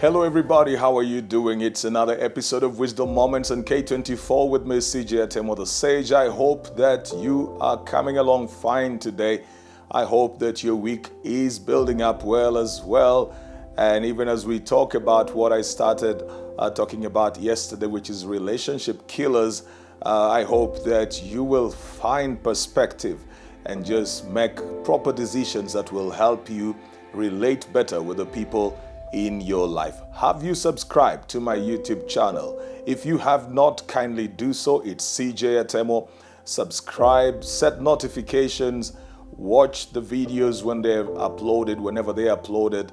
Hello, everybody. How are you doing? It's another episode of Wisdom Moments on K24 with me, CJ Atemo, the Sage. I hope that you are coming along fine today. I hope that your week is building up well as well. And even as we talk about what I started talking about yesterday, which is relationship killers, I hope that you will find perspective and just make proper decisions that will help you relate better with the people in your life. Have you subscribed to my YouTube channel? If you have not, kindly do so. It's CJ Atemo. Subscribe, set notifications, watch the videos when they're uploaded, whenever they're uploaded,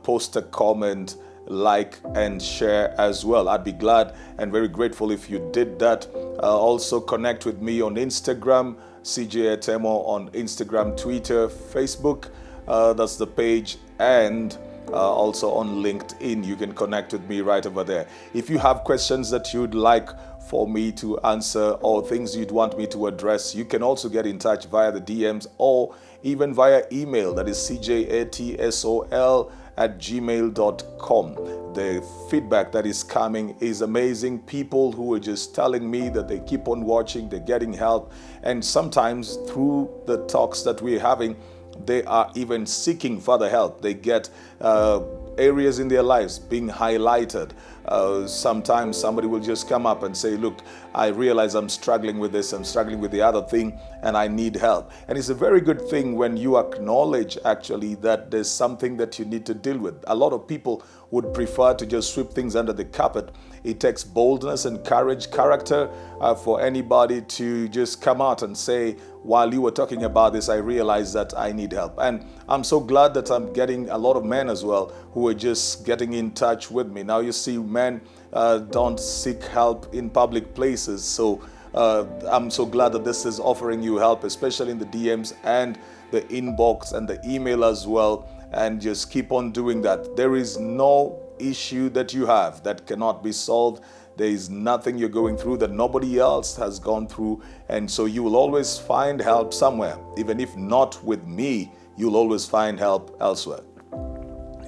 post a comment, like and share as well. I'd be glad and very grateful if you did that. Also connect with me on Instagram, CJ Atemo on Instagram, Twitter, Facebook. That's the page, and also on LinkedIn. You can connect with me right over there. If you have questions that you'd like for me to answer or things you'd want me to address, you can also get in touch via the DMs or even via email. That is cjatsol@gmail.com. The feedback that is coming is amazing. People who are just telling me that they keep on watching, they're getting help, and sometimes through the talks that we're having, they are even seeking further help. They get areas in their lives being highlighted. Sometimes somebody will just come up and say, look, I realize I'm struggling with this, I'm struggling with the other thing, and I need help. And it's a very good thing when you acknowledge actually that there's something that you need to deal with. A lot of people would prefer to just sweep things under the carpet. It takes boldness and courage, character for anybody to just come out and say, while you were talking about this, I realized that I need help. And I'm so glad that I'm getting a lot of men as well who are just getting in touch with me. Now, you see, men don't seek help in public places. So I'm so glad that this is offering you help, especially in the DMs and the inbox and the email as well. And just keep on doing that. There is no issue that you have that cannot be solved. There is nothing you're going through that nobody else has gone through. And so you will always find help somewhere. Even if not with me, you'll always find help elsewhere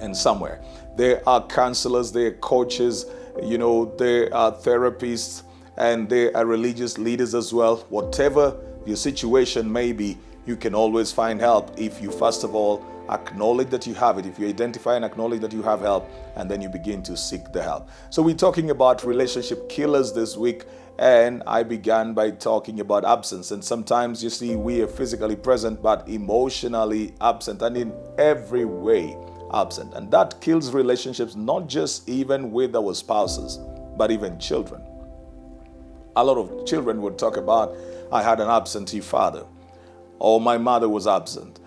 and somewhere. There are counselors, there are coaches, there are therapists, and there are religious leaders as well. Whatever your situation may be, you can always find help if you, first of all, acknowledge that you have it. If you identify and acknowledge that you have help, and then you begin to seek the help. So we're talking about relationship killers this week, and I began by talking about absence. And sometimes you see we are physically present but emotionally absent, and in every way absent. And that kills relationships, not just even with our spouses, but even children. A lot of children would talk about, I had an absentee father, or my mother was absent.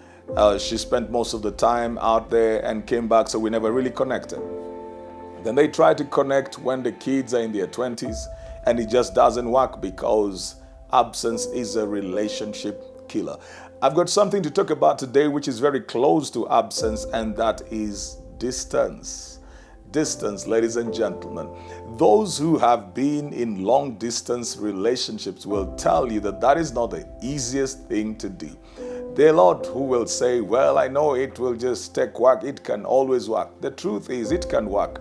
She spent most of the time out there and came back, so we never really connected. Then they try to connect when the kids are in their 20s, and it just doesn't work because absence is a relationship killer. I've got something to talk about today which is very close to absence, and that is distance. Distance, ladies and gentlemen. Those who have been in long distance relationships will tell you that that is not the easiest thing to do. There are a lot who will say, well, I know it will just take work. It can always work. The truth is it can work,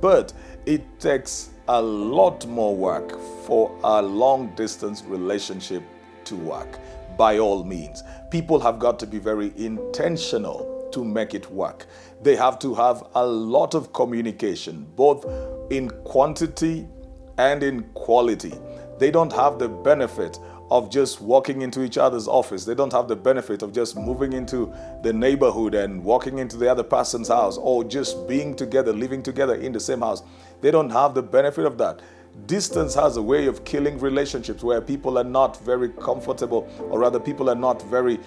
but it takes a lot more work for a long distance relationship to work. By all means, people have got to be very intentional to make it work. They have to have a lot of communication, both in quantity and in quality. They don't have the benefit of just walking into each other's office. They don't have the benefit of just moving into the neighborhood and walking into the other person's house, or just being together, living together in the same house. They don't have the benefit of that. Distance has a way of killing relationships where people are not very comfortable, or rather people are not very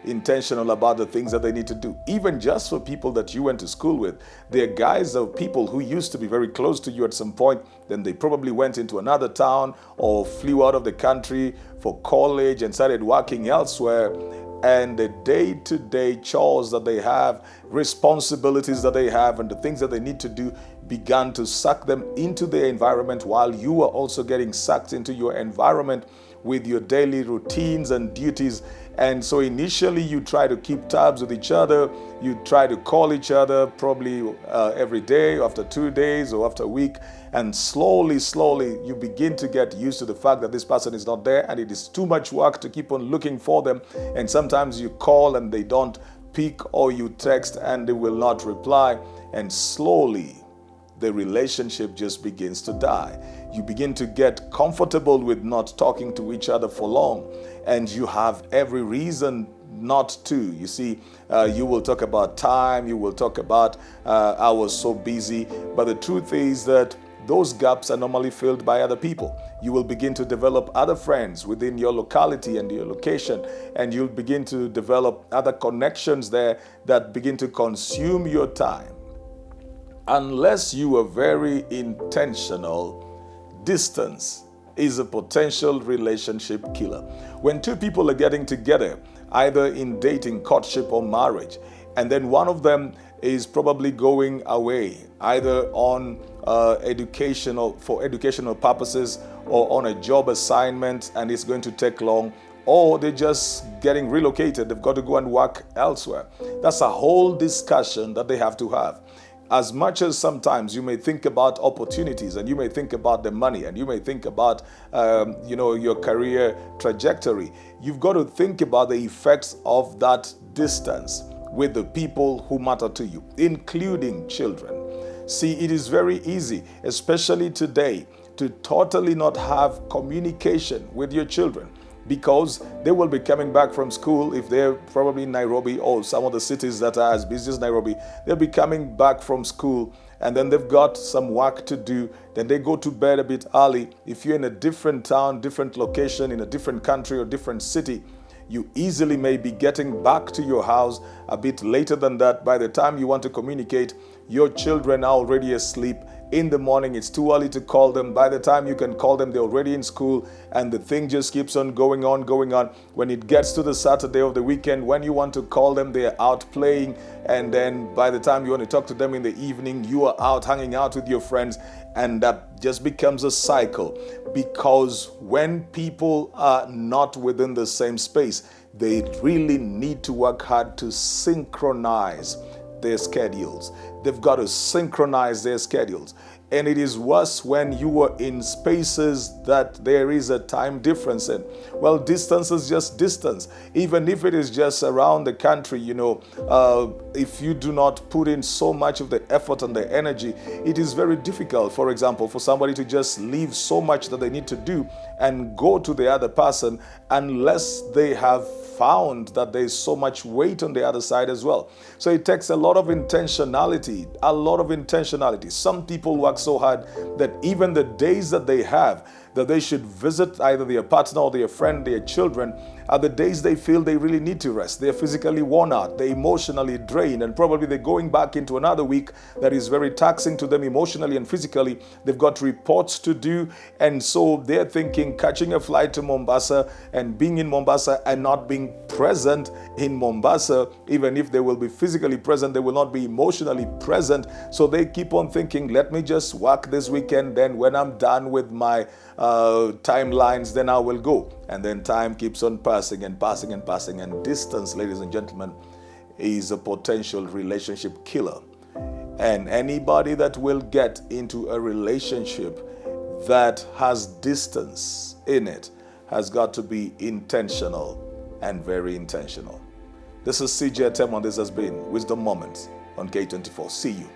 intentional about the things that they need to do. Even just for people that you went to school with, there are guys or people who used to be very close to you at some point, then they probably went into another town or flew out of the country for college and started working elsewhere. And the day-to-day chores that they have, responsibilities that they have, and the things that they need to do began to suck them into their environment, while you are also getting sucked into your environment with your daily routines and duties. And so initially you try to keep tabs with each other. You try to call each other probably every day, after 2 days or after a week. And slowly, you begin to get used to the fact that this person is not there, and it is too much work to keep on looking for them. And sometimes you call and they don't pick, or you text and they will not reply. And slowly the relationship just begins to die. You begin to get comfortable with not talking to each other for long, and you have every reason not to. You see, you will talk about time, you will talk about I was so busy, but the truth is that those gaps are normally filled by other people. You will begin to develop other friends within your locality and your location, and you'll begin to develop other connections there that begin to consume your time. Unless you are very intentional, distance is a potential relationship killer. When two people are getting together, either in dating, courtship, or marriage, and then one of them is probably going away, either on for educational purposes or on a job assignment, and it's going to take long, or they're just getting relocated, they've got to go and work elsewhere. That's a whole discussion that they have to have. As much as sometimes you may think about opportunities, and you may think about the money, and you may think about your career trajectory, you've got to think about the effects of that distance with the people who matter to you, including children. See, it is very easy, especially today, to totally not have communication with your children, because they will be coming back from school. If they're probably in Nairobi or some of the cities that are as busy as Nairobi, they'll be coming back from school, and then they've got some work to do. Then they go to bed a bit early. If you're in a different town, different location, in a different country or different city, you easily may be getting back to your house a bit later than that. By the time you want to communicate, your children are already asleep. In the morning, it's too early to call them. By the time you can call them, they're already in school, and the thing just keeps on going on. When it gets to the Saturday of the weekend, when you want to call them, they're out playing, and then by the time you want to talk to them in the evening, you are out hanging out with your friends, and that just becomes a cycle. Because when people are not within the same space, they really need to work hard to synchronize their schedules. They've got to synchronize their schedules. And it is worse when you are in spaces that there is a time difference in. Well, distance is just distance. Even if it is just around the country, if you do not put in so much of the effort and the energy, it is very difficult, for example, for somebody to just leave so much that they need to do and go to the other person, unless they have found that there is so much weight on the other side as well. So it takes a lot of intentionality. Some people work so hard that even the days that they have, that they should visit either their partner or their friend, their children, are the days they feel they really need to rest. They're physically worn out, they're emotionally drained, and probably they're going back into another week that is very taxing to them emotionally and physically. They've got reports to do, and so they're thinking catching a flight to Mombasa and being in Mombasa and not being present in Mombasa. Even if they will be physically present, they will not be emotionally present. So they keep on thinking, let me just work this weekend, then when I'm done with my timelines, then I will go. And then time keeps on passing. And distance, ladies and gentlemen, is a potential relationship killer. And anybody that will get into a relationship that has distance in it has got to be intentional, and very intentional. This is CJ Atemo, and this has been Wisdom Moments on K24. See you